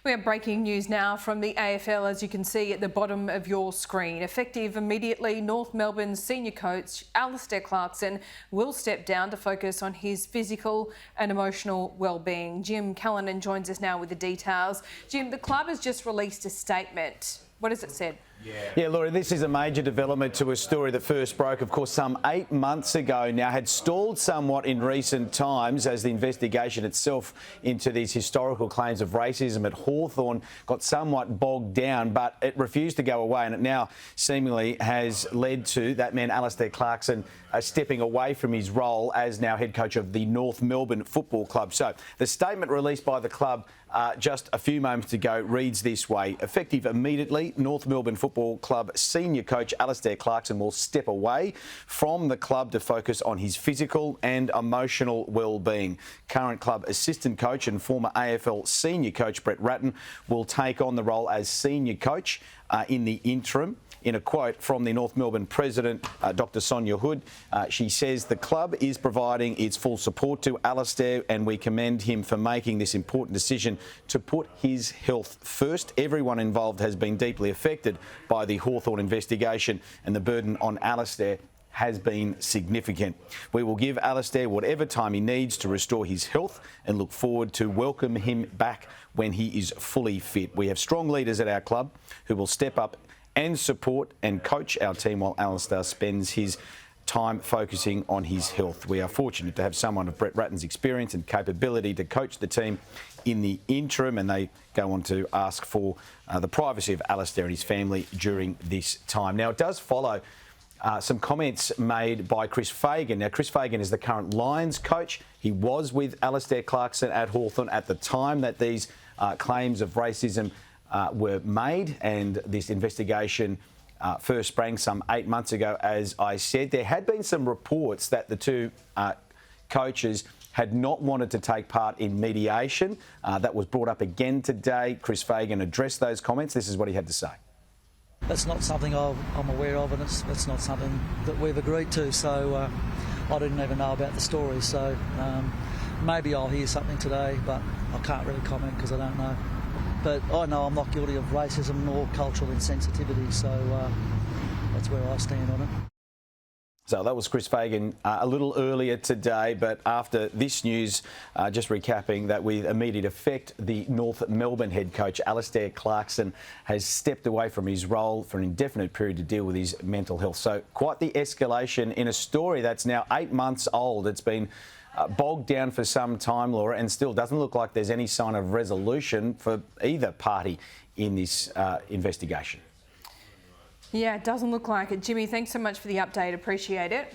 We have breaking news now from the AFL, as you can see at the bottom of your screen. Effective immediately, North Melbourne senior coach Alastair Clarkson will step down to focus on his physical and emotional well-being. Jim Callanan joins us now with the details. Jim, the club has just released a statement. What has it said? Yeah, Laura, this is a major development to a story that first broke, of course, some 8 months ago now, had stalled somewhat in recent times as the investigation itself into these historical claims of racism at Hawthorn got somewhat bogged down, but it refused to go away, and it now seemingly has led to that man, Alastair Clarkson, stepping away from his role as now head coach of the North Melbourne Football Club. So the statement released by the club just a few moments ago reads this way: effective immediately, North Melbourne Football Club senior coach Alastair Clarkson will step away from the club to focus on his physical and emotional well-being. Current club assistant coach and former AFL senior coach Brett Ratten will take on the role as senior coach in the interim. In a quote from the North Melbourne president, Dr. Sonja, she says the club is providing its full support to Alastair, and we commend him for making this important decision to put his health first. Everyone involved has been deeply affected by the Hawthorn investigation, and the burden on Alastair has been significant. We will give Alastair whatever time he needs to restore his health and look forward to welcome him back when he is fully fit. We have strong leaders at our club who will step up and support and coach our team while Alastair spends his time focusing on his health. We are fortunate to have someone of Brett Ratten's experience and capability to coach the team in the interim, and they go on to ask for the privacy of Alastair and his family during this time. Now, it does follow some comments made by Chris Fagan. Now, Chris Fagan is the current Lions coach. He was with Alastair Clarkson at Hawthorn at the time that these claims of racism were made, and this investigation first sprang some 8 months ago. As I said, there had been some reports that the two coaches had not wanted to take part in mediation. That was brought up again today. Chris Fagan addressed those comments. This is what he had to say. That's not something I'm aware of, and it's not something that we've agreed to, so I didn't even know about the story. So maybe I'll hear something today, but I can't really comment because I don't know. But I know I'm not guilty of racism nor cultural insensitivity, so that's where I stand on it. So that was Chris Fagan a little earlier today, but after this news, just recapping that with immediate effect, the North Melbourne head coach Alastair Clarkson has stepped away from his role for an indefinite period to deal with his mental health. So quite the escalation in a story that's now 8 months old. It's been bogged down for some time, Laura, and still doesn't look like there's any sign of resolution for either party in this investigation. Yeah, it doesn't look like it. Jimmy, thanks so much for the update. Appreciate it.